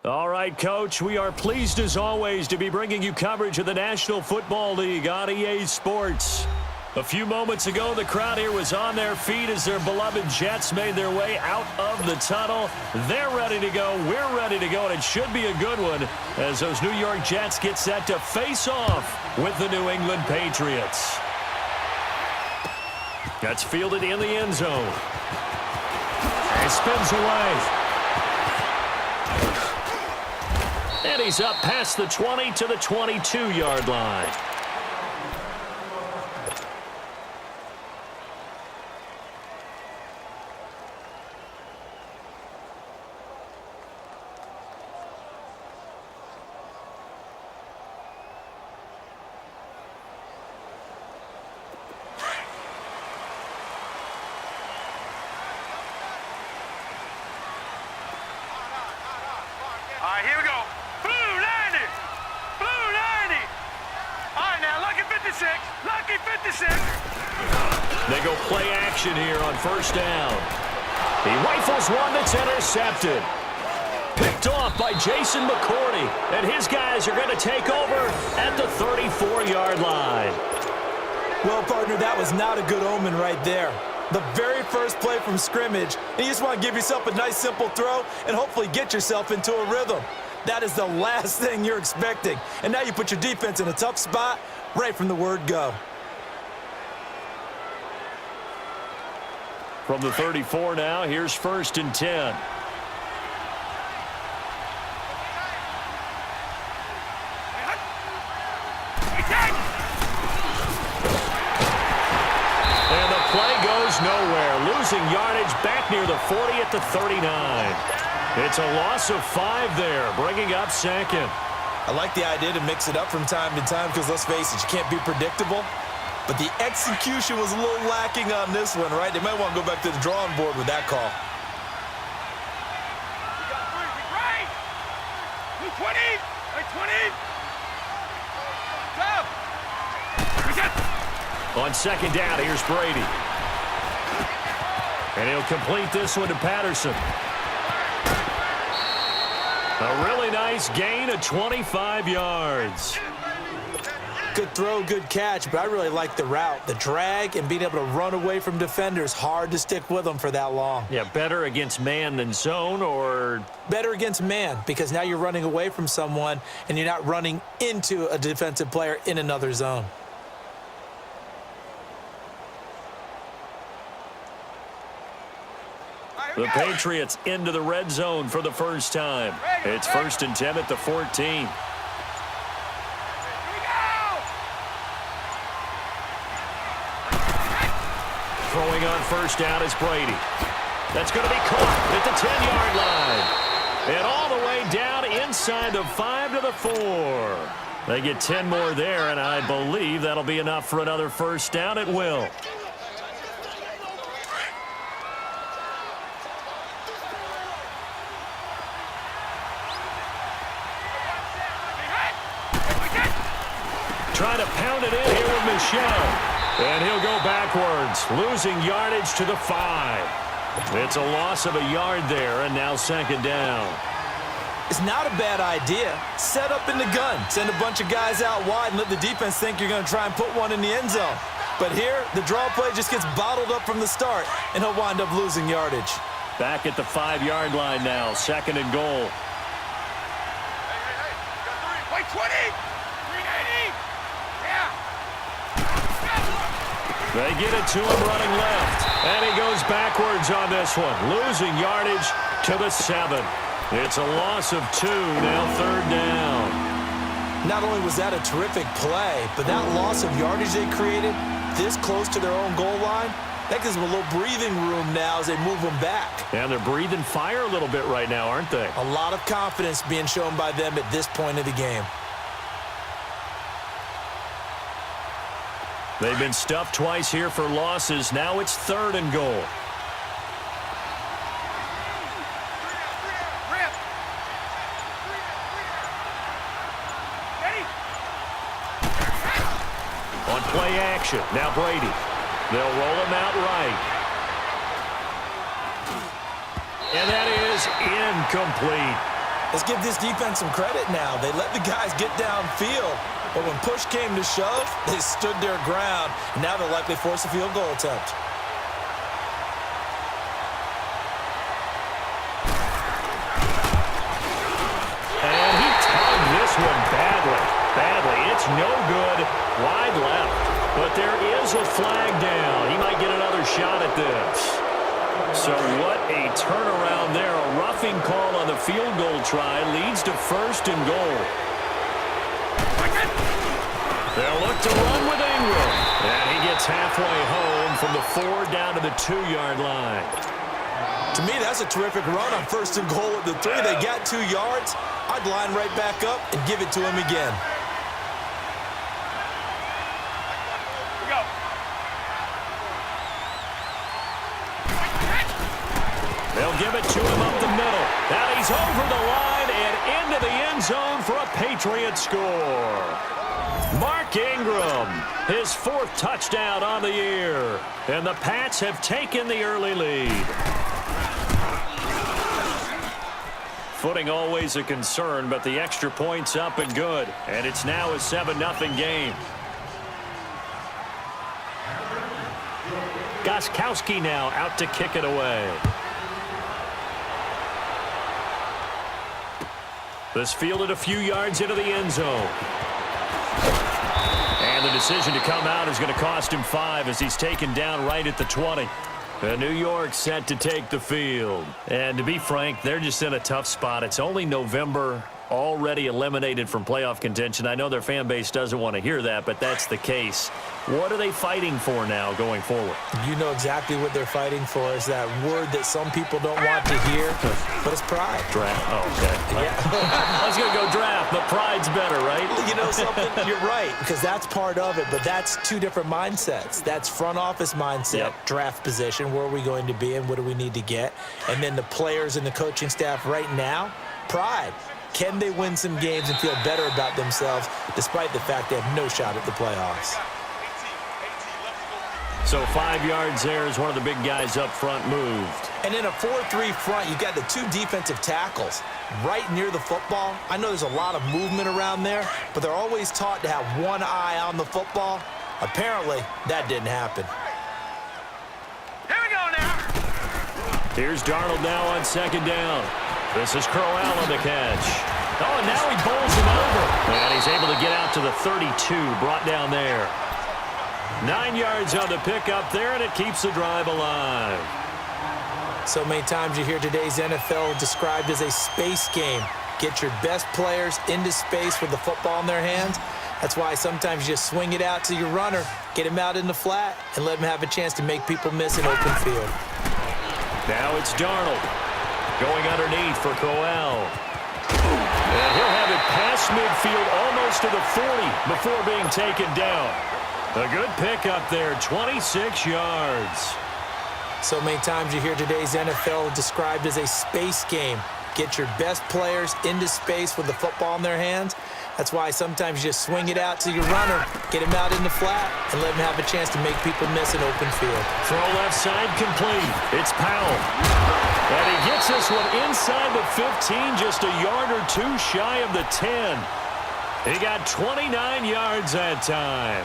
All right, Coach, we are pleased as always to be bringing you coverage of the National Football League on EA Sports. A few moments ago, the crowd here was on their feet as their beloved Jets made their way out of the tunnel. They're ready to go. We're ready to go, and it should be a good one as those New York Jets get set to face off with the New England Patriots. That's fielded in the end zone. And spins away. And he's up past the 20 to the 22-yard line. All right, here we go. Blue 90. Blue 90. All right, now, lucky 56. Lucky 56. They go play action here on first down. He rifles one that's intercepted. Picked off by Jason McCourty. And his guys are going to take over at the 34-yard line. Well, partner, that was not a good omen right there. The very first play from scrimmage, and you just want to give yourself a nice, simple throw and hopefully get yourself into a rhythm. That is the last thing you're expecting. And now you put your defense in a tough spot right from the word go. From the 34 now, here's 1st and 10. Nowhere, losing yardage back near the 40 at the 39. It's a loss of 5 there, bringing up 2nd. I like the idea to mix it up from time to time because, let's face it, you can't be predictable. But the execution was a little lacking on this one, right? They might want to go back to the drawing board with that call. We got 3, 20, 20. Go. On 2nd down, here's Brady. And he'll complete this one to Patterson. A really nice gain of 25 yards. Good throw, good catch, but I really like the route. The drag and being able to run away from defenders, hard to stick with them for that long. Yeah, better against man than zone, or? Better against man, because now you're running away from someone and you're not running into a defensive player in another zone. The Patriots into the red zone for the first time. It's 1st and 10 at the 14. Throwing on first down is Brady. That's going to be caught at the 10-yard line. And all the way down inside the 5 to the 4. They get 10 more there, and I believe that'll be enough for another first down. It will. Trying to pound it in here with Michel. And he'll go backwards, losing yardage to the 5. It's a loss of a yard there, and now 2nd down. It's not a bad idea. Set up in the gun. Send a bunch of guys out wide and let the defense think you're going to try and put one in the end zone. But here, the draw play just gets bottled up from the start, and he'll wind up losing yardage. Back at the 5-yard line now, 2nd and goal. Wait, 20. 380. They get it to him running left. And he goes backwards on this one, losing yardage to the 7. It's a loss of 2, now 3rd down. Not only was that a terrific play, but that loss of yardage they created this close to their own goal line, that gives them a little breathing room now as they move them back. And they're breathing fire a little bit right now, aren't they? A lot of confidence being shown by them at this point of the game. They've been stuffed twice here for losses. Now it's 3rd and goal. On play action, now Brady. They'll roll him out right. And that is incomplete. Let's give this defense some credit now. They let the guys get downfield, but when push came to shove, they stood their ground. And now they'll likely force a field goal attempt. And he tugged this one badly. It's no good. Wide left. But there is a flag down. He might get another shot at this. So what a turnaround there. A roughing call on the field goal try leads to 1st and goal. They'll look to run with Ingram. And he gets halfway home from the 4 down to the 2-yard line. To me, that's a terrific run on 1st and goal at the 3. They got 2 yards. I'd line right back up and give it to him again. They'll give it to him up the middle. Now he's over the line and into the end zone for a Patriot score. Mark Ingram, his 4th touchdown on the year. And the Pats have taken the early lead. Footing always a concern, but the extra point's up and good. And it's now a 7-0 game. Gostkowski now out to kick it away. This fielded a few yards into the end zone. And the decision to come out is going to cost him 5 as he's taken down right at the 20. New York set to take the field. And to be frank, they're just in a tough spot. It's only November, already eliminated from playoff contention. I know their fan base doesn't want to hear that, but that's the case. What are they fighting for now going forward? You know exactly what they're fighting for is that word that some people don't want to hear, but it's pride. Draft. Oh, okay. Yeah. I was going to go draft, but pride's better, right? You know something? You're right, because that's part of it, but that's 2 different mindsets. That's front office mindset, draft position, where are we going to be and what do we need to get? And then the players and the coaching staff right now, pride. Can they win some games and feel better about themselves despite the fact they have no shot at the playoffs? So 5 yards there as one of the big guys up front moved. And in a 4-3 front, you've got the 2 defensive tackles right near the football. I know there's a lot of movement around there, but they're always taught to have one eye on the football. Apparently, that didn't happen. Here we go now. Here's Darnold now on 2nd down. This is Crowell on the catch. Oh, and now he bowls him over. And he's able to get out to the 32, brought down there. 9 yards on the pickup there, and it keeps the drive alive. So many times you hear today's NFL described as a space game. Get your best players into space with the football in their hands. That's why sometimes you just swing it out to your runner, get him out in the flat, and let him have a chance to make people miss an open field. Now it's Darnold going underneath for Crowell. And he'll have it past midfield almost to the 40 before being taken down. A good pickup there, 26 yards. So many times you hear today's NFL described as a space game. Get your best players into space with the football in their hands. That's why sometimes you just swing it out to your runner, get him out in the flat, and let him have a chance to make people miss an open field. Throw left side complete. It's Powell. And he gets this one inside the 15, just a yard or 2 shy of the 10. He got 29 yards that time.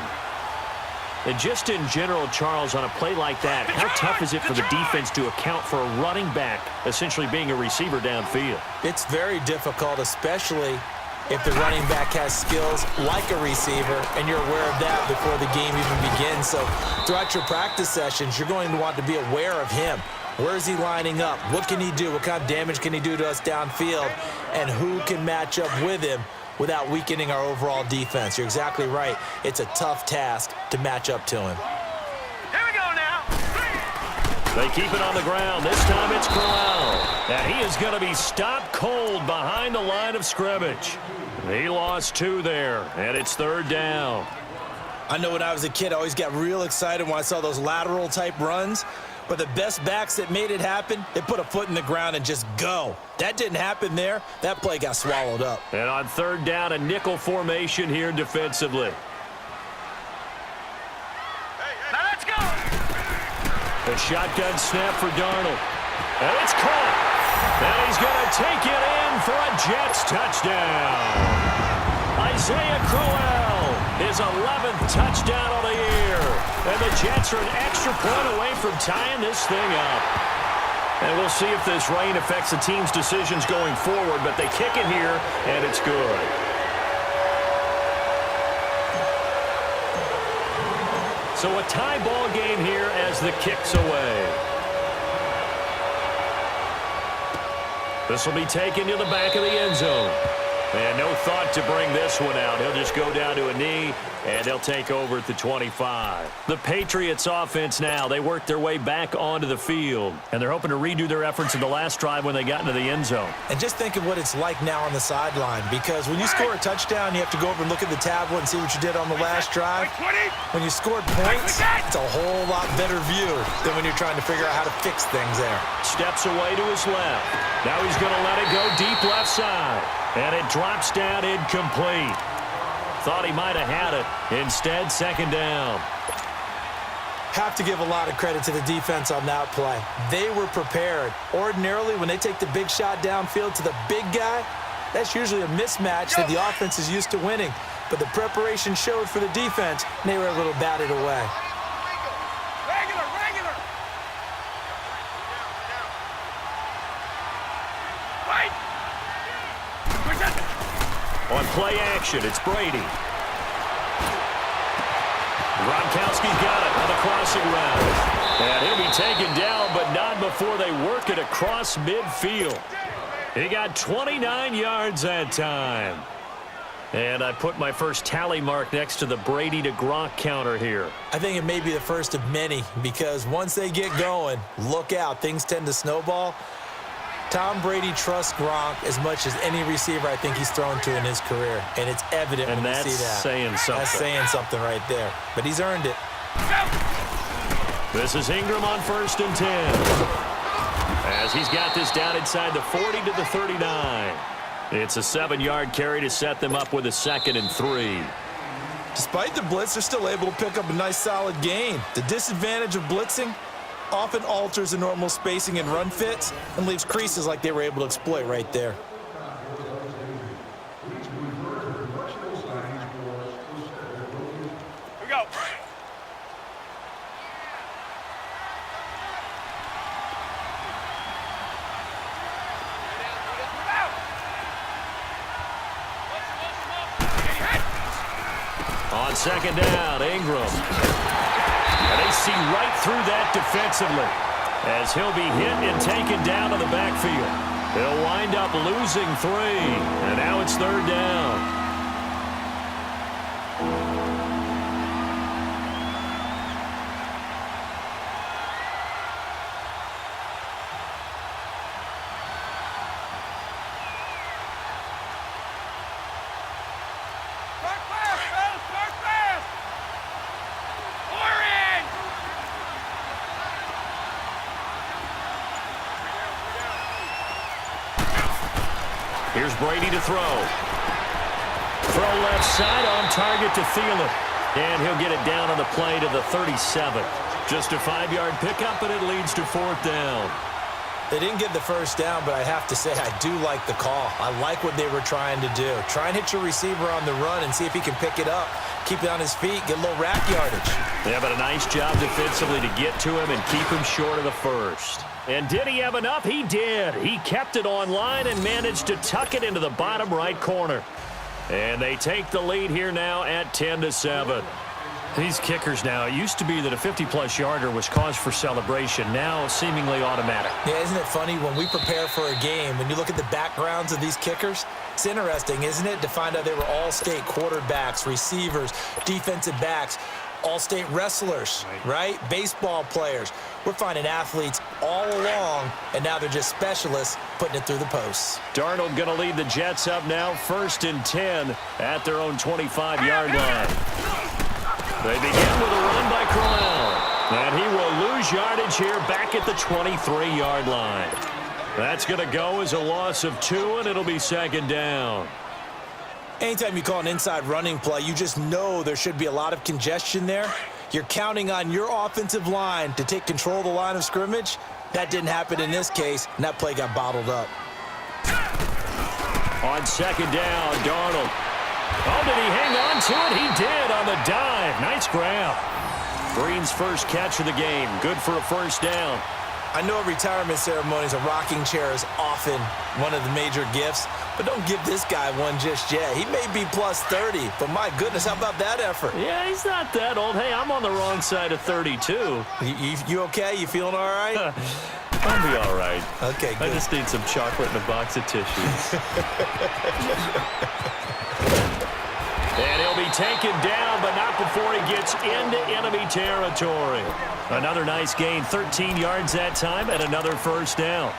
And just in general, Charles, on a play like that, how tough is it for the defense to account for a running back essentially being a receiver downfield? It's very difficult, especially if the running back has skills like a receiver, and you're aware of that before the game even begins. So throughout your practice sessions, you're going to want to be aware of him. Where is he lining up? What can he do? What kind of damage can he do to us downfield? And who can match up with him without weakening our overall defense? You're exactly right. It's a tough task to match up to him. Here we go now. They keep it on the ground. This time it's Crowell. And he is going to be stopped cold behind the line of scrimmage. He lost 2 there, and it's 3rd down. I know when I was a kid, I always got real excited when I saw those lateral-type runs. But the best backs that made it happen, they put a foot in the ground and just go. That didn't happen there. That play got swallowed up. And on 3rd down, a nickel formation here defensively. Now let's go. A shotgun snap for Darnold. And it's caught. And he's going to take it in for a Jets touchdown. Isaiah Crowell, his 11th touchdown of the year. And the Jets are an extra point away from tying this thing up. And we'll see if this rain affects the team's decisions going forward, but they kick it here, and it's good. So a tie ball game here as the kick's away. This will be taken to the back of the end zone. And no thought to bring this one out. He'll just go down to a knee, and they'll take over at the 25. The Patriots offense now, they work their way back onto the field. And they're hoping to redo their efforts in the last drive when they got into the end zone. And just think of what it's like now on the sideline, because when you score a touchdown, you have to go over and look at the tablet and see what you did on the last drive. When you scored points, it's a whole lot better view than when you're trying to figure out how to fix things there. Steps away to his left. Now he's going to let it go deep left side. And it drops down incomplete. Thought he might have had it. Instead, second down. Have to give a lot of credit to the defense on that play. They were prepared. Ordinarily, when they take the big shot downfield to the big guy, that's usually a mismatch that the offense is used to winning. But the preparation showed for the defense, and they were able to bat it away. On play action, it's Brady. Gronkowski's got it on the crossing route. And he'll be taken down, but not before they work it across midfield. He got 29 yards that time. And I put my first tally mark next to the Brady to Gronk counter here. I think it may be the first of many, because once they get going, look out, things tend to snowball. Tom Brady trusts Gronk as much as any receiver I think he's thrown to in his career, and it's evident when you see that. And that's saying something. That's saying something right there, but he's earned it. This is Ingram on 1st and 10. As he's got this down inside the 40 to the 39. It's a 7-yard carry to set them up with a 2nd and 3. Despite the blitz, they're still able to pick up a nice solid gain. The disadvantage of blitzing often alters the normal spacing and run fits and leaves creases like they were able to exploit right there. Here we go. On 2nd down, Ingram. And they see right through that defensively as he'll be hit and taken down to the backfield. He'll wind up losing 3, and now it's 3rd down. Here's Brady to throw. Throw left side on target to Thielen. And he'll get it down on the play to the 37. Just a 5-yard pickup, and it leads to 4th down. They didn't get the first down, but I have to say I do like the call. I like what they were trying to do. Try and hit your receiver on the run and see if he can pick it up. Keep it on his feet, get a little rack yardage. Yeah, but a nice job defensively to get to him and keep him short of the first. And did he have enough? He did. He kept it on line and managed to tuck it into the bottom right corner. And they take the lead here now at 10-7. These kickers now, it used to be that a 50-plus yarder was cause for celebration. Now seemingly automatic. Yeah, isn't it funny when we prepare for a game, when you look at the backgrounds of these kickers, it's interesting, isn't it, to find out they were all-state quarterbacks, receivers, defensive backs, all-state wrestlers, right? Baseball players. We're finding athletes all along, and now they're just specialists putting it through the posts. Darnold going to lead the Jets up now, 1st and 10 at their own 25-yard line. They begin with a run by Crowell, and he will lose yardage here back at the 23-yard line. That's going to go as a loss of 2, and it'll be 2nd down. Anytime you call an inside running play, you just know there should be a lot of congestion there. You're counting on your offensive line to take control of the line of scrimmage, That didn't happen in this case, and that play got bottled up. On second down, Darnold. Oh, did he hang on to it? He did on the dive. Nice grab. Green's first catch of the game. Good for a first down. I know at retirement ceremonies, a rocking chair is often one of the major gifts, but don't give this guy one just yet. He may be plus 30, but my goodness, how about that effort? Yeah, he's not that old. Hey, I'm on the wrong side of 32. You okay? You feeling all right? I'll be all right. Okay, good. I just need some chocolate and a box of tissues. And he'll be taken down, but not before he gets into enemy territory. Another nice gain, 13 yards that time, and another first down.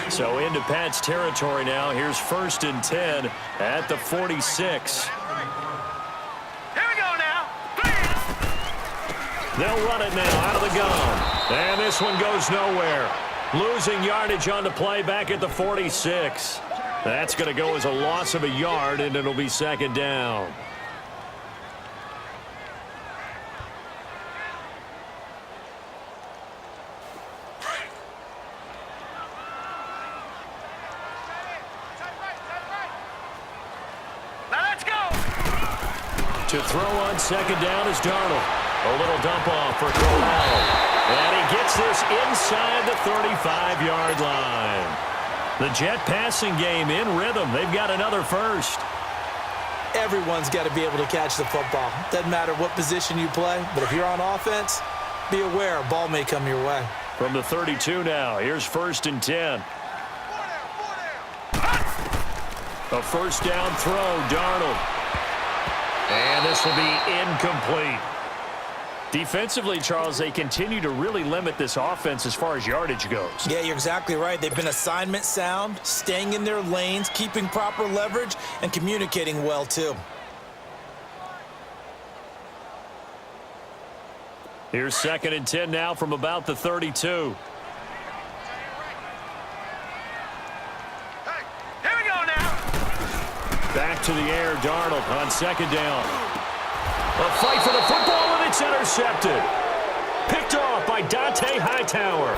So into Pat's territory now. Here's 1st and 10 at the 46. Here we go now. They'll run it now out of the gun. And this one goes nowhere. Losing yardage on the play back at the 46. That's going to go as a loss of a yard, and it'll be second down. Now let's go. To throw on second down is Darnold. A little dump off for Corral. And he gets this inside the 35-yard line. The Jet passing game in rhythm. They've got another first. Everyone's got to be able to catch the football. Doesn't matter what position you play, but if you're on offense, be aware a ball may come your way. From the 32 now, here's 1st and 10. A first down throw, Darnold. And this will be incomplete. Defensively, Charles, they continue to really limit this offense as far as yardage goes. Yeah, you're exactly right. They've been assignment sound, staying in their lanes, keeping proper leverage, and communicating well, too. Here's 2nd and 10 now from about the 32. Hey, here we go now. Back to the air, Darnold on second down. A fight for the football, and it's intercepted. Picked off by Dante Hightower.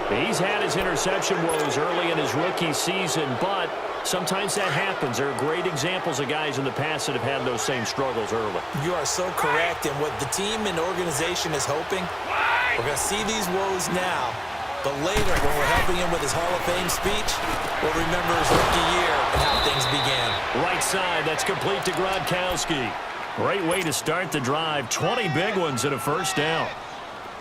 He's had his interception woes early in his rookie season, but sometimes that happens. There are great examples of guys in the past that have had those same struggles early. You are so correct, and what the team and organization is hoping, we're going to see these woes now, but later when we're helping him with his Hall of Fame speech, we'll remember his rookie year and how things began. Right side, that's complete to Gronkowski. Great way to start the drive. 20 big ones and a first down.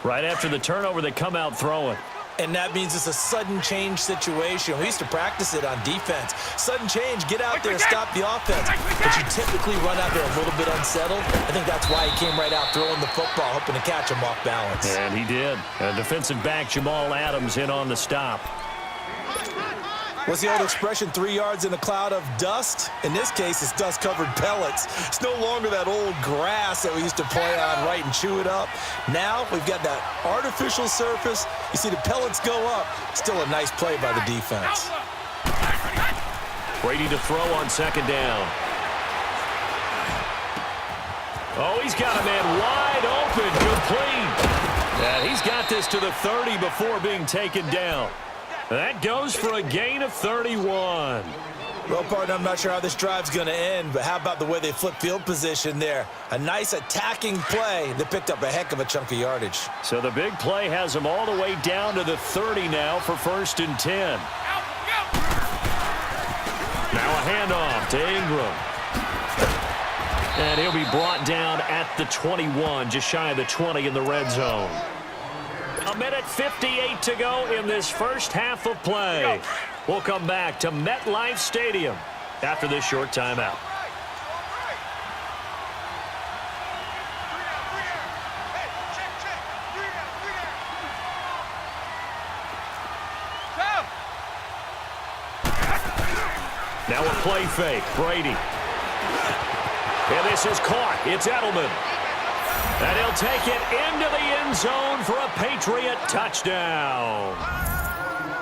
Right after the turnover, they come out throwing. And that means it's a sudden change situation. We used to practice it on defense. Sudden change, get out there, stop the offense. But you typically run out there a little bit unsettled. I think that's why he came right out throwing the football, hoping to catch him off balance. And he did. And defensive back Jamal Adams in on the stop. What's the old expression, 3 yards in a cloud of dust? In this case, it's dust-covered pellets. It's no longer that old grass that we used to play on, right, and chew it up. Now we've got that artificial surface. You see the pellets go up. Still a nice play by the defense. Brady to throw on second down. Oh, he's got a man wide open, complete. And he's got this to the 30 before being taken down. That goes for a gain of 31. Well, partner, I'm not sure how this drive's going to end, but how about the way they flip field position there? A nice attacking play that picked up a heck of a chunk of yardage. So the big play has them all the way down to the 30 now for 1st and 10. Now a handoff to Ingram. And he'll be brought down at the 21, just shy of the 20 in the red zone. A minute 58 to go in this first half of play. We'll come back to MetLife Stadium after this short timeout. Now a play fake, Brady. And this is caught. It's Edelman. And he'll take it into the end zone for a Patriot touchdown.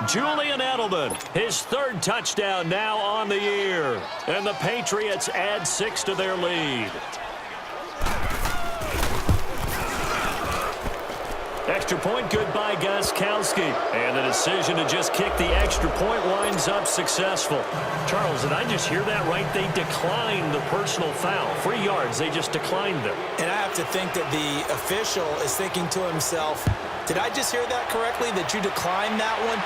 Julian Edelman, his 3rd touchdown now on the year. And the Patriots add 6 to their lead. extra point, good by Gostkowski. And the decision to just kick the extra point winds up successful. Charles, did I just hear that right? They declined the personal foul. 3 yards, they just declined them. And I have to think that the official is thinking to himself, did I just hear that correctly, that you declined that one?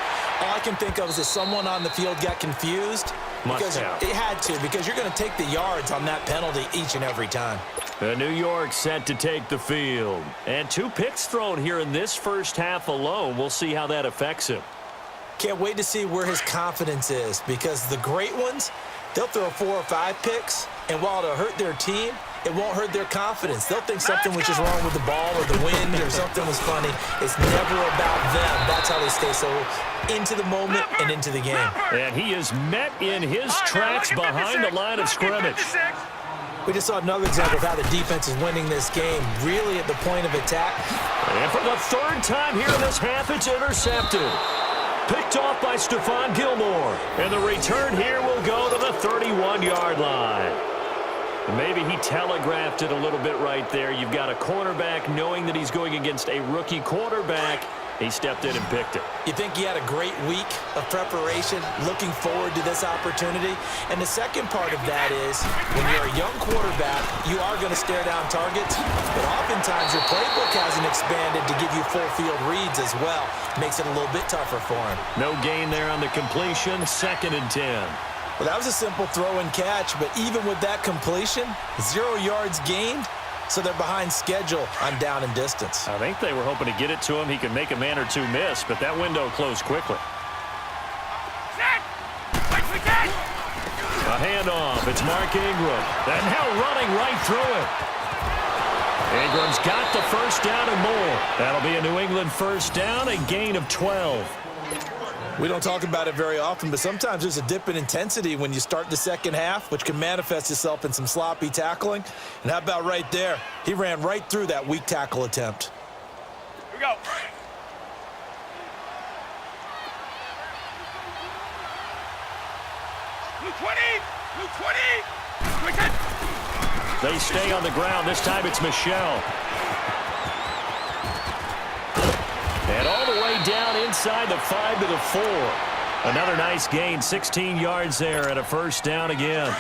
All I can think of is that someone on the field got confused. Because it had to, because you're going to take the yards on that penalty each and every time. New York set to take the field. And 2 picks thrown here in this first half alone. We'll see how that affects him. Can't wait to see where his confidence is, because the great ones, they'll throw 4 or 5 picks, and while it'll hurt their team, it won't hurt their confidence. They'll think something was just wrong with the ball or the wind or something was funny. It's never about them. That's how they stay so into the moment and into the game. And he is met in his tracks behind the line of scrimmage. We just saw another example of how the defense is winning this game, really at the point of attack. And for the 3rd time here in this half, it's intercepted. Picked off by Stephon Gilmore. And the return here will go to the 31-yard line. Maybe he telegraphed it a little bit right there. You've got a cornerback knowing that he's going against a rookie quarterback. He stepped in and picked it. You think he had a great week of preparation, looking forward to this opportunity? And the second part of that is, when you're a young quarterback, you are going to stare down targets, but oftentimes your playbook hasn't expanded to give you full field reads as well. Makes it a little bit tougher for him. No gain there on the completion, 2nd and 10. Well, that was a simple throw and catch, but even with that completion, 0 yards gained, so they're behind schedule on down and distance. I think they were hoping to get it to him. He could make a man or 2 miss, but that window closed quickly. A handoff. It's Mark Ingram. And now running right through it. Ingram's got the first down and more. That'll be a New England first down, a gain of 12. We don't talk about it very often, but sometimes there's a dip in intensity when you start the second half, which can manifest itself in some sloppy tackling. And how about right there? He ran right through that weak tackle attempt. Here we go. Blue 20! Blue 20! They stay on the ground. This time it's Michelle. And all the way down inside the 5 to the 4. Another nice gain, 16 yards there and a first down again.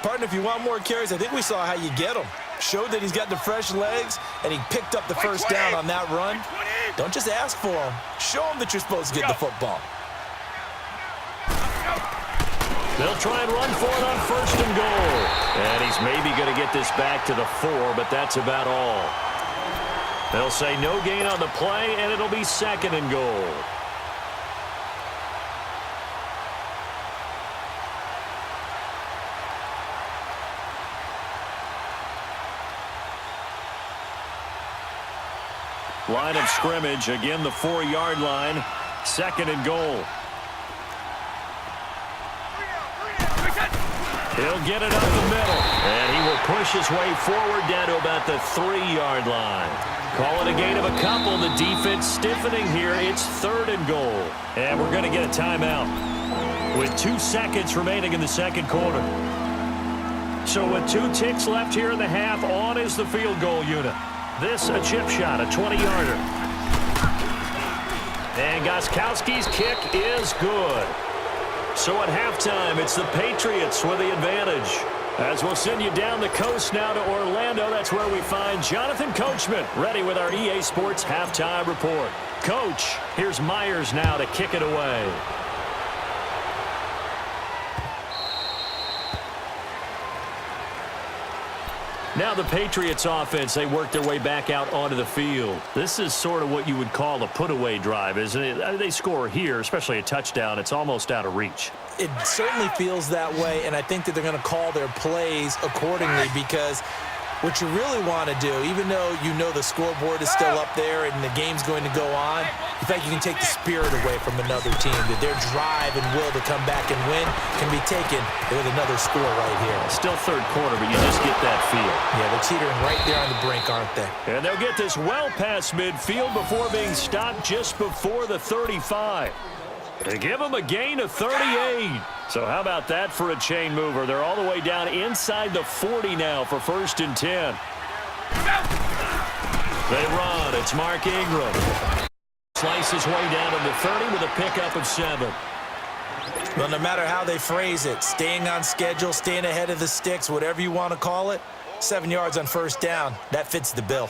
Partner, if you want more carries, I think we saw how you get them. Showed that he's got the fresh legs, and he picked up the first down on that run. Don't just ask for them. Show them that you're supposed to get the football. They'll try and run for it on 1st and goal. And he's maybe going to get this back to the 4, but that's about all. They'll say no gain on the play, and it'll be 2nd and goal. Line of scrimmage, again the 4-yard line, 2nd and goal. He'll get it up the middle, and he will push his way forward down to about the 3-yard line. Call it a gain of a couple. The defense stiffening here. It's 3rd and goal. And we're going to get a timeout with 2 seconds remaining in the second quarter. So with 2 ticks left here in the half, on is the field goal unit. This a chip shot, a 20-yarder. And Gostkowski's kick is good. So at halftime, it's the Patriots with the advantage. As we'll send you down the coast now to Orlando, that's where we find Jonathan Coachman, ready with our EA Sports Halftime Report. Coach, here's Myers now to kick it away. Now the Patriots offense, they work their way back out onto the field. This is sort of what you would call a put-away drive, isn't it? They score here, especially a touchdown. It's almost out of reach. It certainly feels that way, and I think that they're going to call their plays accordingly, because what you really want to do, even though you know the scoreboard is still up there and the game's going to go on, in fact, you can take the spirit away from another team, that their drive and will to come back and win can be taken with another score right here. Still 3rd quarter, but you just get that feel. Yeah, they're teetering right there on the brink, aren't they? And they'll get this well past midfield before being stopped just before the 35. They give them a gain of 38. So how about that for a chain mover? They're all the way down inside the 40 now for 1st and 10. They run. It's Mark Ingram. Slices way down to the 30 with a pickup of 7. Well, no matter how they phrase it, staying on schedule, staying ahead of the sticks, whatever you want to call it, 7 yards on first down, that fits the bill.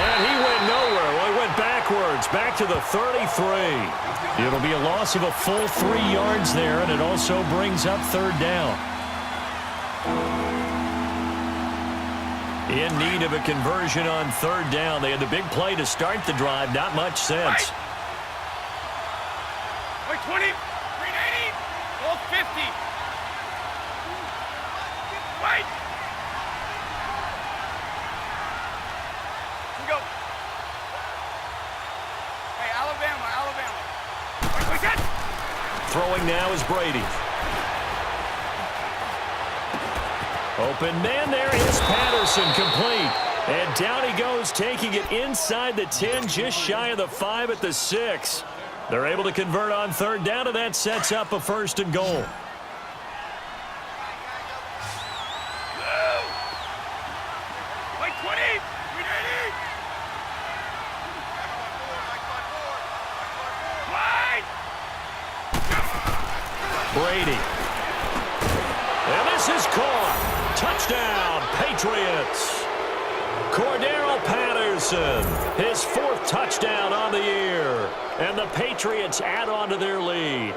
And he went nowhere. Well, he went backwards, back to the 33. It'll be a loss of a full 3 yards there, and it also brings up third down. In need of a conversion on third down. They had the big play to start the drive. Not much sense. Wait, 20, 380, all 50. Wait. Go. Hey, Alabama. Wait, set. Throwing now is Brady. Open man, there is Patterson, complete. And down he goes, taking it inside the 10, just shy of the 5 at the 6. They're able to convert on third down, and that sets up a first and goal. Wait, 20, 380. Brady. And this is caught. Touchdown, Patriots. Cordero Patterson, his 4th touchdown on the year. And the Patriots add on to their lead.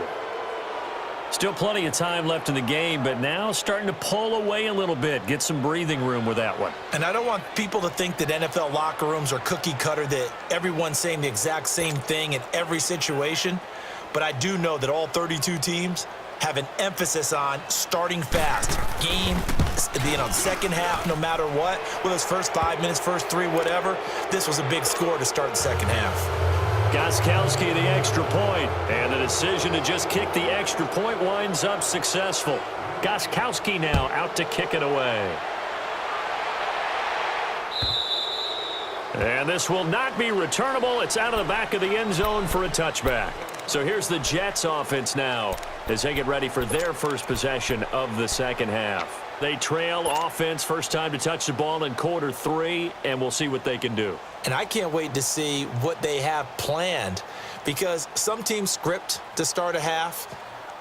Still plenty of time left in the game, but now starting to pull away a little bit. Get some breathing room with that one. And I don't want people to think that NFL locker rooms are cookie cutter, that everyone's saying the exact same thing in every situation. But I do know that all 32 teams have an emphasis on starting fast. Game, being on second half no matter what. Whether it's first 5 minutes, first 3, whatever. This was a big score to start the second half. Gostkowski, the extra point. And the decision to just kick the extra point winds up successful. Gostkowski now out to kick it away. And this will not be returnable. It's out of the back of the end zone for a touchback. So here's the Jets offense now as they get ready for their first possession of the second half. They trail offense, first time to touch the ball in quarter 3, and we'll see what they can do. And I can't wait to see what they have planned, because some teams script to start a half.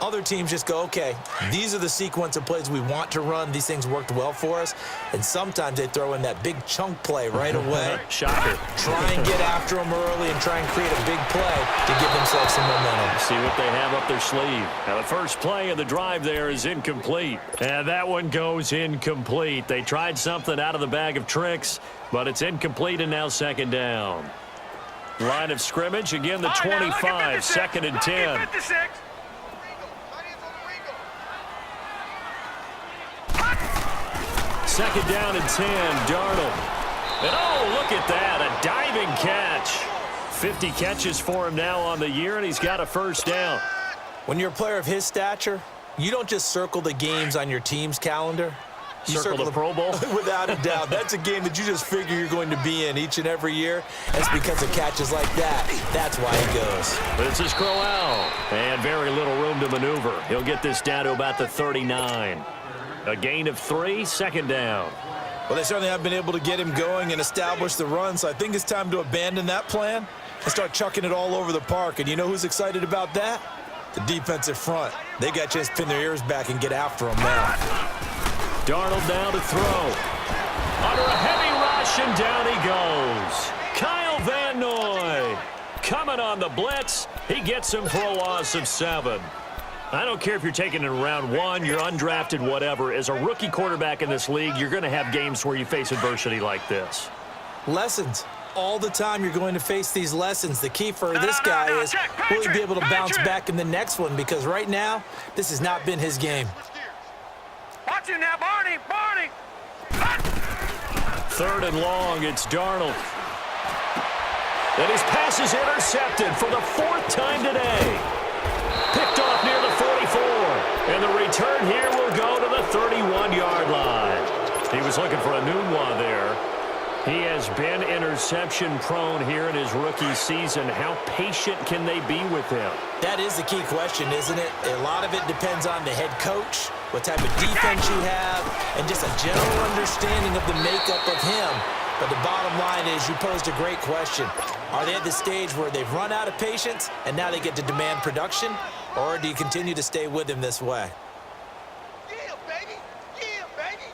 Other teams just go, okay, these are the sequence of plays we want to run. These things worked well for us. And sometimes they throw in that big chunk play right away. Shocker. Try and get after them early and try and create a big play to give themselves some momentum. See what they have up their sleeve. Now the first play of the drive there is incomplete. And that one goes incomplete. They tried something out of the bag of tricks, but it's incomplete, and now second down. Line of scrimmage, again the 25, second and 10. Second down and 10, Darnold. And oh, look at that, a diving catch. 50 catches for him now on the year, and he's got a first down. When you're a player of his stature, you don't just circle the games on your team's calendar. You circle the Pro Bowl? Without a doubt. That's a game that you just figure you're going to be in each and every year. It's because of catches like that. That's why he goes. This is Crowell. And very little room to maneuver. He'll get this down to about the 39. A gain of 3, second down. Well, they certainly have been able to get him going and establish the run, so I think it's time to abandon that plan and start chucking it all over the park. And you know who's excited about that? The defensive front. They got a chance to pin their ears back and get after him now. Darnold down to throw. Under a heavy rush, and down he goes. Kyle Van Noy coming on the blitz. He gets him for a loss of 7. I don't care if you're taking it in round 1, you're undrafted, whatever. As a rookie quarterback in this league, you're going to have games where you face adversity like this. Lessons. All the time you're going to face these lessons. The key for this guy is, will he be able to bounce back in the next one? Because right now, this has not been his game. Watch it now, Barney! Third and long, it's Darnold. And his pass is intercepted for the 4th time today. Picked off near the 44. And the return here will go to the 31-yard line. He was looking for a Nunwa there. He has been interception prone here in his rookie season. How patient can they be with him? That is the key question, isn't it? A lot of it depends on the head coach, what type of defense you have, and just a general understanding of the makeup of him. But the bottom line is you posed a great question. Are they at the stage where they've run out of patience and now they get to demand production? Or do you continue to stay with him this way? Yeah, baby. Yeah, baby.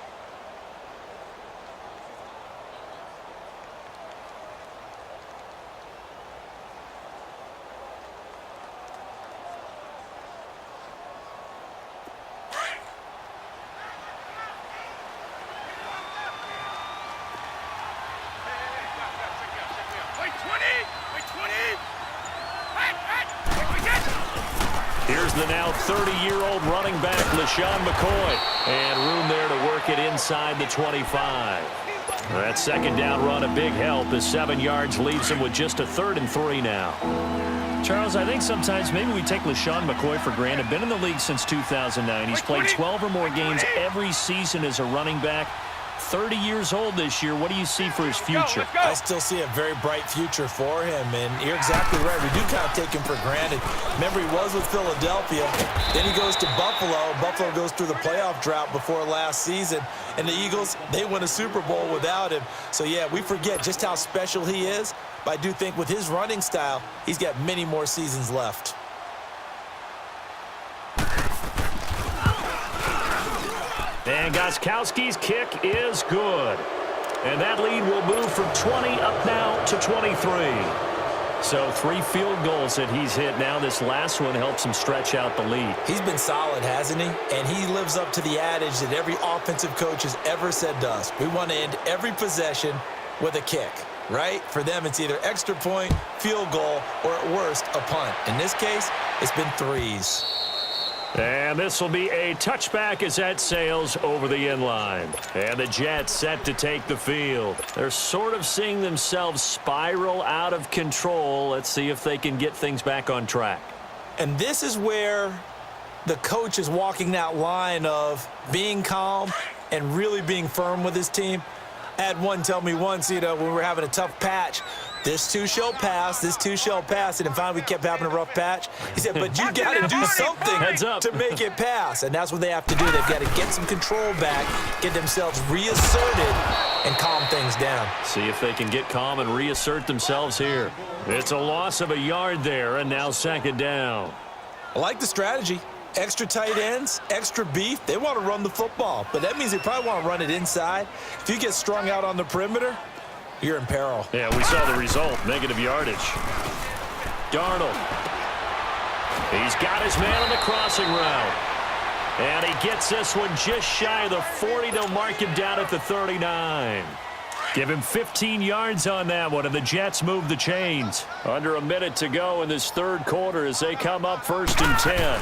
Wait, 20! Wait, 20! Here's the now 30-year-old running back, LaShawn McCoy. And room there to work it inside the 25. That second down run a big help. The 7 yards leaves him with just a 3rd and 3 now. Charles, I think sometimes maybe we take LaShawn McCoy for granted. Been in the league since 2009. He's played 12 or more games every season as a running back. 30 years old this year. What do you see for his future? I still see a very bright future for him, and you're exactly right. We do kind of take him for granted. Remember, he was with Philadelphia. Then he goes to Buffalo. Buffalo goes through the playoff drought before last season, and the Eagles, they win a Super Bowl without him. So, yeah, we forget just how special he is, but I do think with his running style, he's got many more seasons left. And Gostkowski's kick is good. And that lead will move from 20 up now to 23. So 3 field goals that he's hit now. This last one helps him stretch out the lead. He's been solid, hasn't he? And he lives up to the adage that every offensive coach has ever said to us. We want to end every possession with a kick, right? For them, it's either extra point, field goal, or at worst, a punt. In this case, it's been 3s. And this will be a touchback as that sails over the end line. And the Jets set to take the field. They're sort of seeing themselves spiral out of control. Let's see if they can get things back on track. And this is where the coach is walking that line of being calm and really being firm with his team. I had one tell me once, when we were having a tough patch, this too shall pass, this too shall pass. And then finally we kept having a rough patch. He said, but you got to do something to make it pass. And that's what they have to do. They've got to get some control back, get themselves reasserted, and calm things down. See if they can get calm and reassert themselves here. It's a loss of a yard there, and now 2nd down. I like the strategy. Extra tight ends, extra beef. They want to run the football, but that means they probably want to run it inside. If you get strung out on the perimeter, you're in peril. Yeah, we saw the result, negative yardage. Darnold. He's got his man on the crossing route. And he gets this one just shy of the 40. They'll mark him down at the 39. Give him 15 yards on that one, and the Jets move the chains. Under a minute to go in this 3rd quarter as they come up 1st and 10.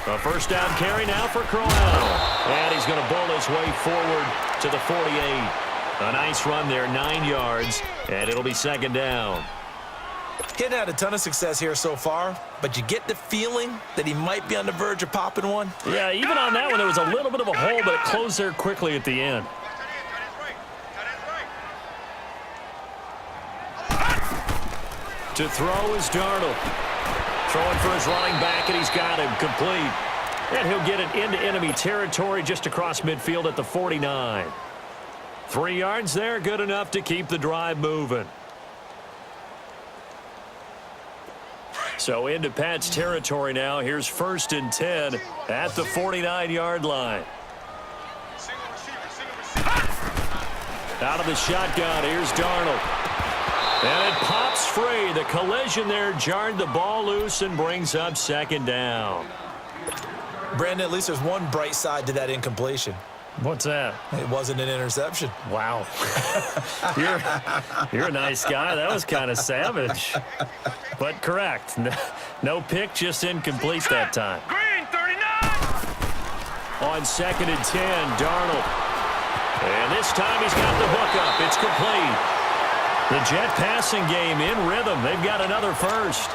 A 1st down carry now for Crowell. And he's going to bowl his way forward to the 48. A nice run there, 9 yards, and it'll be 2nd down. He hadn't had a ton of success here so far, but you get the feeling that he might be on the verge of popping one. Yeah, even on that one, there was a little bit of a hole, but it closed there quickly at the end. To throw is Darnold. Throwing for his running back, and he's got him complete. And he'll get it into enemy territory just across midfield at the 49. 3 yards there, good enough to keep the drive moving. So into Pat's territory now. Here's 1st and 10 at the 49-yard line. Out of the shotgun, here's Darnold. And it pops free. The collision there jarred the ball loose and brings up 2nd down. Brandon, at least there's one bright side to that incompletion. What's that? It wasn't an interception. Wow. You're a nice guy. That was kind of savage. But correct. No pick, just incomplete that time. Green, 39! On 2nd and 10, Darnold. And this time he's got the hook up. It's complete. The Jet passing game in rhythm. They've got another 1st.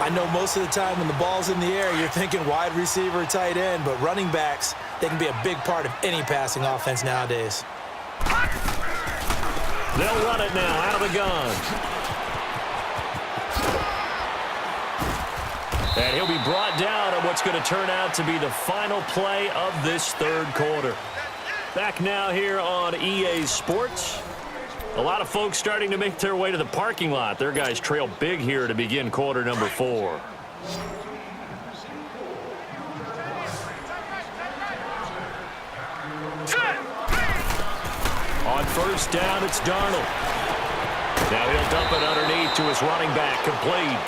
I know most of the time when the ball's in the air, you're thinking wide receiver, tight end, but running backs, they can be a big part of any passing offense nowadays. They'll run it now out of the gun. And he'll be brought down on what's going to turn out to be the final play of this third quarter. Back now here on EA Sports. A lot of folks starting to make their way to the parking lot. Their guys trail big here to begin quarter number 4. On first down, it's Darnold. Now he'll dump it underneath to his running back, complete.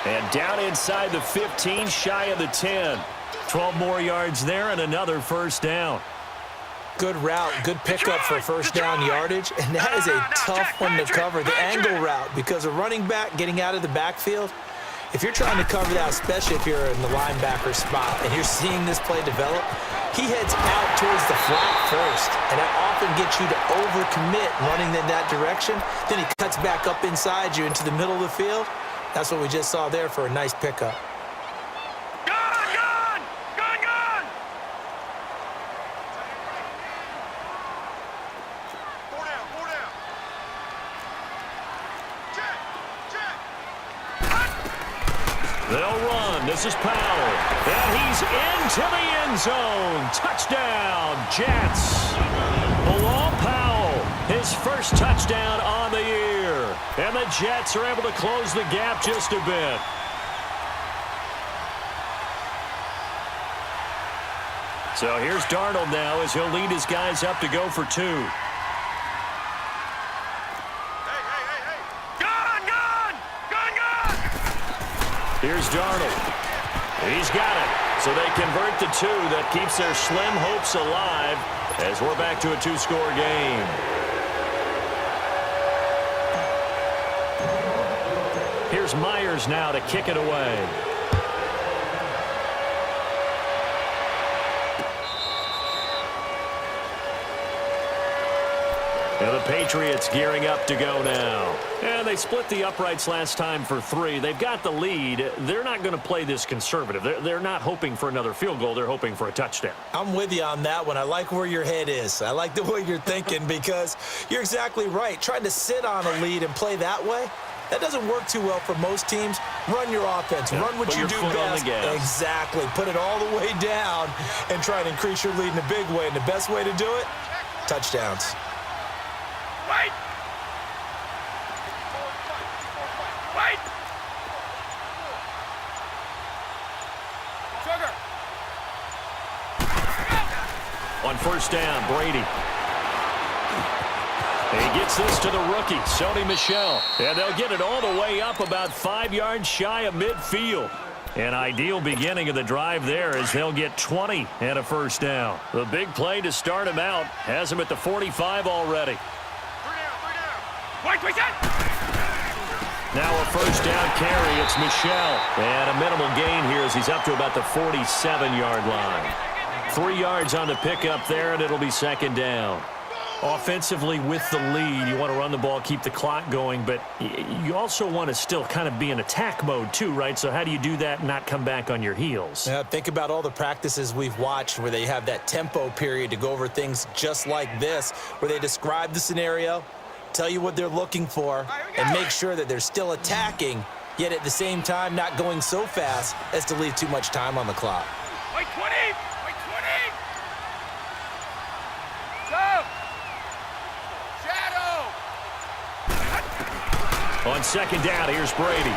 And down inside the 15, shy of the 10. 12 more yards there and another first down. Good route, good pickup for first down yardage, and that is a tough one to cover, the angle route, because a running back getting out of the backfield, if you're trying to cover that, especially if you're in the linebacker spot and you're seeing this play develop, he heads out towards the flat first, and that often gets you to overcommit running in that direction. Then he cuts back up inside you into the middle of the field. That's what we just saw there for a nice pickup. They'll run. This is Powell. And he's into the end zone. Touchdown, Jets. Bilal Powell, his first touchdown on the year. And the Jets are able to close the gap just a bit. So here's Darnold now as he'll lead his guys up to go for 2. Here's Darnold. He's got it. So they convert the 2. That keeps their slim hopes alive as we're back to a 2-score game. Here's Myers now to kick it away. Now the Patriots gearing up to go now. And they split the uprights last time for 3. They've got the lead. They're not going to play this conservative. They're not hoping for another field goal. They're hoping for a touchdown. I'm with you on that one. I like where your head is. I like the way you're thinking because you're exactly right. Trying to sit on a lead and play that way, that doesn't work too well for most teams. Run your offense. Yeah, run what you do best. Exactly. Put it all the way down and try and increase your lead in a big way. And the best way to do it, touchdowns. Wait! Wait! Sugar! On first down, Brady. He gets this to the rookie, Sony Michel. And they'll get it all the way up about 5 yards shy of midfield. An ideal beginning of the drive there as they'll get 20 and a first down. The big play to start him out has him at the 45 already. Wait, now a first down carry. It's Michel. And a minimal gain here as he's up to about the 47-yard line. 3 yards on the pickup there, and it'll be second down. Offensively with the lead, you want to run the ball, keep the clock going, but you also want to still kind of be in attack mode too, right? So how do you do that and not come back on your heels? Yeah, think about all the practices we've watched where they have that tempo period to go over things just like this, where they describe the scenario, tell you what they're looking for, and make sure that they're still attacking, yet at the same time not going so fast as to leave too much time on the clock. Wait, 20! Wait, 20! Go! Shadow! On second down, here's Brady.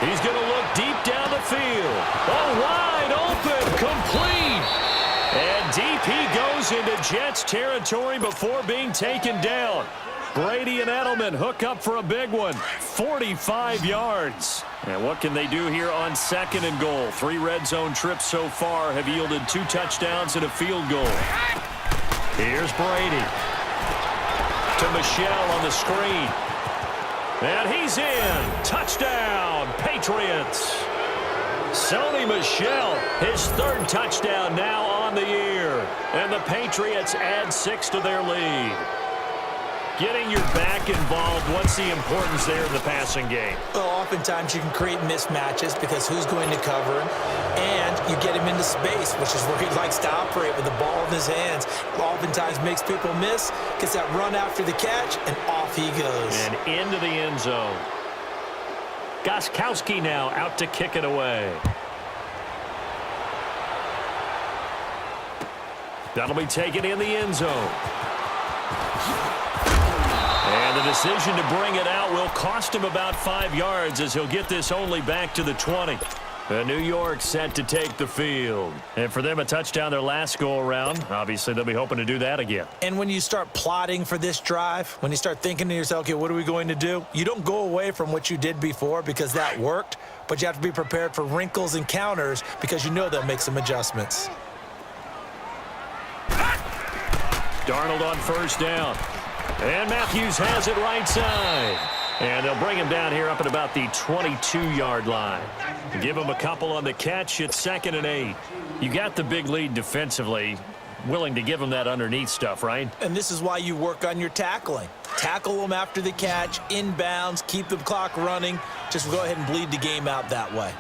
He's going to look deep down the field. Oh, wide open, complete. And deep he goes into Jets territory before being taken down. Brady and Edelman hook up for a big one. 45 yards. And what can they do here on second and goal? 3 red zone trips so far have yielded 2 touchdowns and a field goal. Here's Brady. To Michel on the screen. And he's in. Touchdown, Patriots. Sony Michel, his 3rd touchdown now on the year. And the Patriots add 6 to their lead. Getting your back involved, what's the importance there in the passing game? Well, oftentimes you can create mismatches because who's going to cover him, and you get him into space, which is where he likes to operate with the ball in his hands. Oftentimes makes people miss, gets that run after the catch, and off he goes. And into the end zone. Gostkowski now out to kick it away. That'll be taken in the end zone. And the decision to bring it out will cost him about 5 yards as he'll get this only back to the 20. New York set to take the field. And for them, a touchdown their last go-around. Obviously, they'll be hoping to do that again. And when you start plotting for this drive, when you start thinking to yourself, okay, what are we going to do? You don't go away from what you did before because that worked, but you have to be prepared for wrinkles and counters because you know they'll make some adjustments. Darnold on first down. And Matthews has it right side. And they'll bring him down here up at about the 22-yard line. Give him a couple on the catch. It's 2nd and 8. You got the big lead defensively. Willing to give him that underneath stuff, right? And this is why you work on your tackling. Tackle them after the catch, inbounds, keep the clock running. Just go ahead and bleed the game out that way.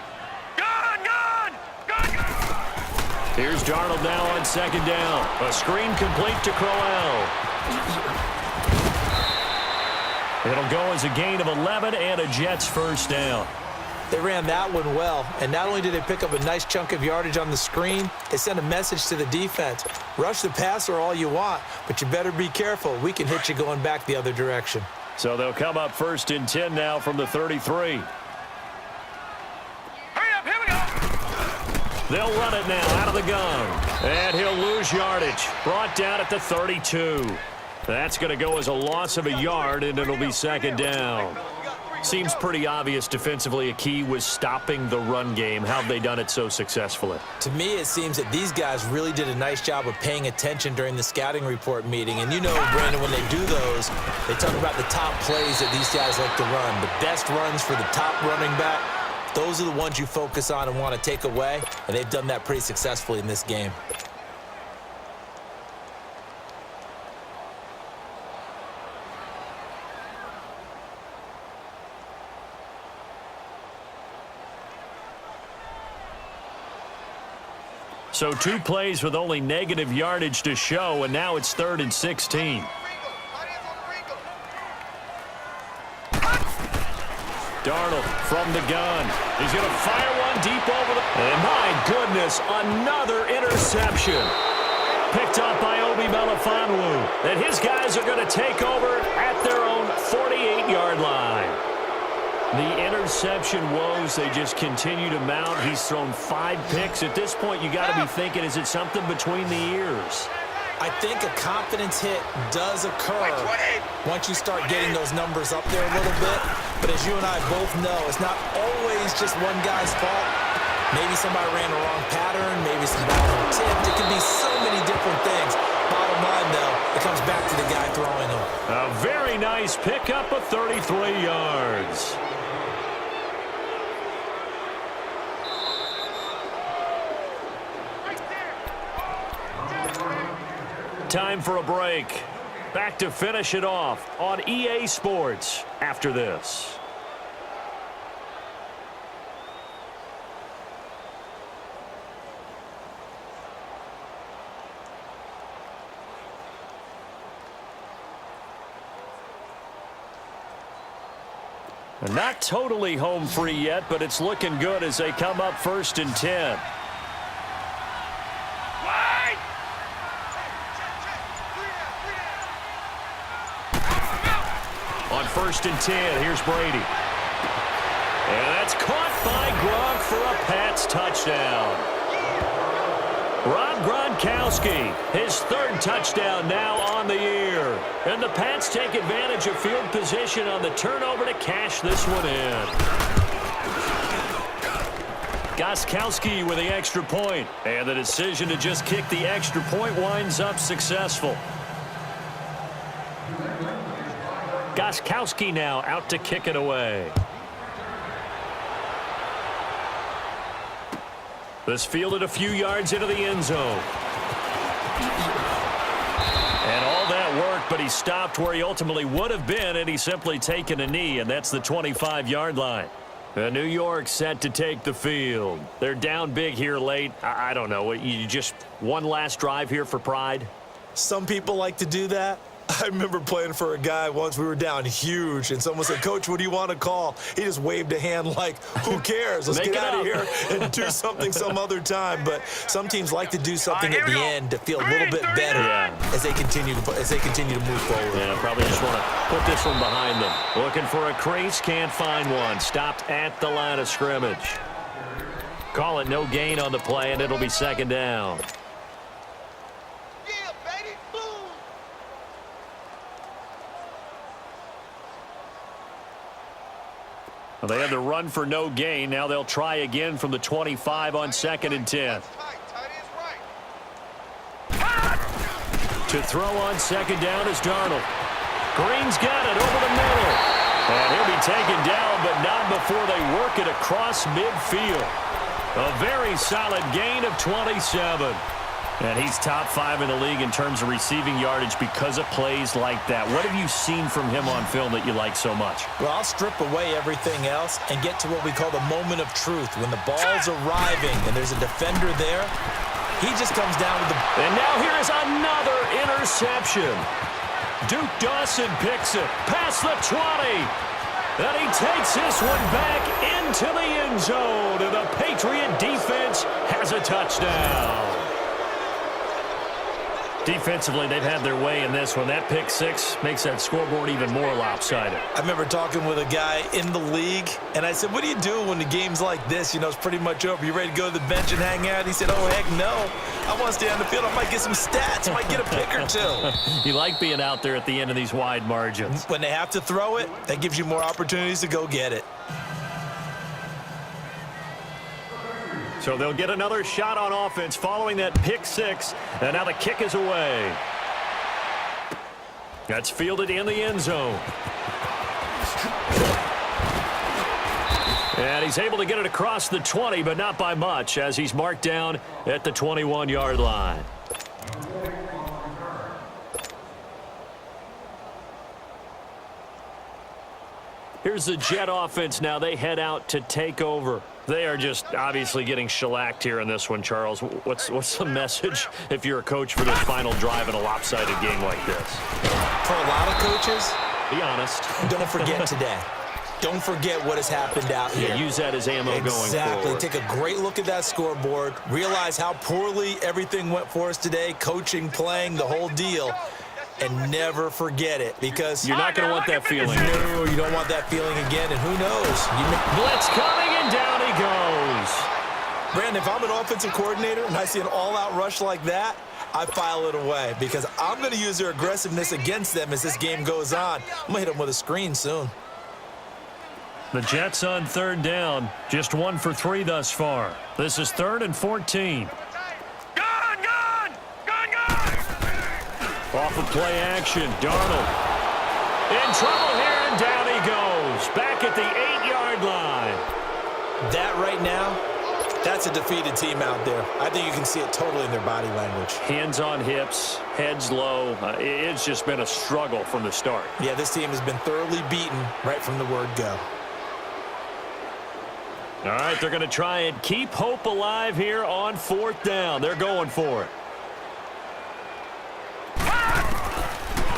Here's Darnold now on 2nd down. A screen complete to Crowell. It'll go as a gain of 11 and a Jets first down. They ran that one well, and not only did they pick up a nice chunk of yardage on the screen, they sent a message to the defense. Rush the passer all you want, but you better be careful. We can hit you going back the other direction. So they'll come up 1st and 10 now from the 33. They'll run it now out of the gun. And he'll lose yardage. Brought down at the 32. That's going to go as a loss of a yard, and it'll be 2nd down. Seems pretty obvious defensively a key was stopping the run game. How have they done it so successfully? To me, it seems that these guys really did a nice job of paying attention during the scouting report meeting. And you know, Brandon, when they do those, they talk about the top plays that these guys like to run. The best runs for the top running back. Those are the ones you focus on and want to take away, and they've done that pretty successfully in this game. So 2 plays with only negative yardage to show, and now it's 3rd and 16. Darnold from the gun. He's going to fire one deep over the... And my goodness, another interception. Picked up by Obi Melifonwu. And his guys are going to take over at their own 48-yard line. The interception woes, they just continue to mount. He's thrown 5 picks. At this point, you got to be thinking, is it something between the ears? I think a confidence hit does occur once you start getting those numbers up there a little bit. But as you and I both know, it's not always just one guy's fault. Maybe somebody ran the wrong pattern. Maybe some balls were tipped. It could be so many different things. Bottom line, though, it comes back to the guy throwing them. A very nice pickup of 33 yards. Time for a break. Back to finish it off on EA Sports after this. Not totally home free yet, but it's looking good as they come up 1st and 10. On 1st and 10, here's Brady. And that's caught by Gronk for a Pats touchdown. Rob Gronkowski, his 3rd touchdown now on the year. And the Pats take advantage of field position on the turnover to cash this one in. Gostkowski with the extra point. And the decision to just kick the extra point winds up successful. Gostkowski now out to kick it away. This fielded a few yards into the end zone. And all that work, but he he stopped where he ultimately would have been, and he's simply taken a knee, and that's the 25-yard line. New York set to take the field. They're down big here late. I don't know. You just one last drive here for pride? Some people like to do that. I remember playing for a guy once. We were down huge, and someone said, "Coach, what do you want to call?" He just waved a hand like, "Who cares? Let's get out of here and do something some other time." But some teams like to do something at the end to feel a little bit better as they continue to move forward. Yeah, probably just want to put this one behind them. Looking for a crease, can't find one. Stopped at the line of scrimmage. Call it no gain on the play, and it'll be second down. Well, they had the run for no gain. Now they'll try again from the 25 on 2nd and 10. To throw on 2nd down is Darnold. Green's got it over the middle. And he'll be taken down, but not before they work it across midfield. A very solid gain of 27. And he's top 5 in the league in terms of receiving yardage because of plays like that. What have you seen from him on film that you like so much? Well, I'll strip away everything else and get to what we call the moment of truth. When the ball's arriving and there's a defender there, he just comes down with the... And now here is another interception. Duke Dawson picks it past the 20. And he takes this one back into the end zone. And the Patriot defense has a touchdown. Defensively, they've had their way in this one. That pick six makes that scoreboard even more lopsided. I remember talking with a guy in the league, and I said, "What do you do when the game's like this? You know, it's pretty much over. You ready to go to the bench and hang out?" He said, "Oh, heck no. I want to stay on the field. I might get some stats. I might get a pick or two." You like being out there at the end of these wide margins. When they have to throw it, that gives you more opportunities to go get it. So they'll get another shot on offense following that pick six. And now the kick is away. That's fielded in the end zone. And he's able to get it across the 20, but not by much, as he's marked down at the 21-yard line. Here's the Jet offense now. They head out to take over. They are just obviously getting shellacked here in this one, Charles. What's the message if you're a coach for this final drive in a lopsided game like this? For a lot of coaches, be honest. Don't forget today. Don't forget what has happened out here. Yeah, use that as ammo going forward. Exactly. Take a great look at that scoreboard. Realize how poorly everything went for us today. Coaching, playing, the whole deal. And never forget it, because you're not going to want that feeling. No, you don't want that feeling again, and who knows? Blitz coming, and down he goes. Brandon, if I'm an offensive coordinator and I see an all-out rush like that, I file it away, because I'm going to use their aggressiveness against them as this game goes on. I'm going to hit them with a screen soon. The Jets on 3rd down, just 1 for 3 thus far. This is 3rd and 14. Off of play action, Darnold in trouble here, and down he goes. Back at the 8-yard line. That right now, that's a defeated team out there. I think you can see it totally in their body language. Hands on hips, heads low. It's just been a struggle from the start. Yeah, this team has been thoroughly beaten right from the word go. All right, they're going to try and keep hope alive here on 4th down. They're going for it.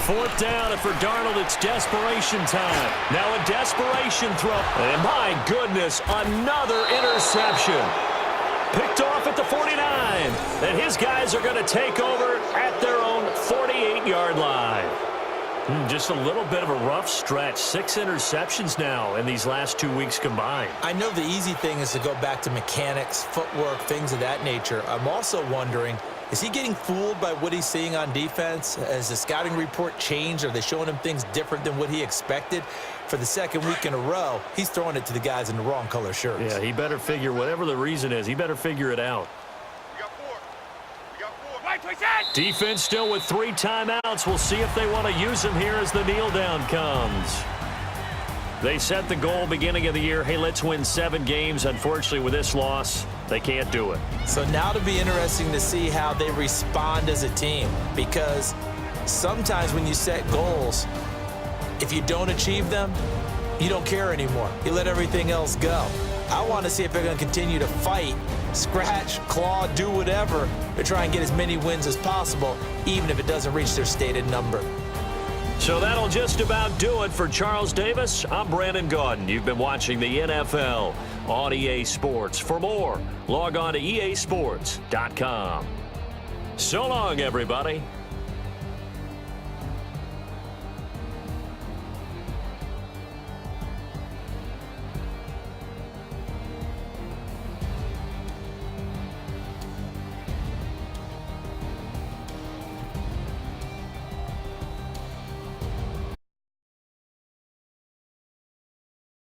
4th down, and for Darnold, it's desperation time. Now a desperation throw. And my goodness, another interception. Picked off at the 49. And his guys are going to take over at their own 48-yard line. Just a little bit of a rough stretch. 6 interceptions now in these last 2 weeks combined. I know the easy thing is to go back to mechanics, footwork, things of that nature. I'm also wondering, is he getting fooled by what he's seeing on defense? Has the scouting report changed? Are they showing him things different than what he expected? For the 2nd week in a row, he's throwing it to the guys in the wrong color shirts. Yeah, he better figure, whatever the reason is, he better figure it out. Defense still with 3 timeouts. We'll see if they want to use them here as the kneel down comes. They set the goal beginning of the year. Hey, let's win 7 games. Unfortunately, with this loss, they can't do it. So now it'll be interesting to see how they respond as a team, because Sometimes when you set goals, if you don't achieve them, you don't care anymore. You let everything else go. I want to see if they're going to continue to fight, scratch, claw, do whatever to try and get as many wins as possible, even if it doesn't reach their stated number. So that'll just about do it for Charles Davis. I'm Brandon Gaudin. You've been watching the NFL on EA Sports. For more, log on to easports.com. So long, everybody.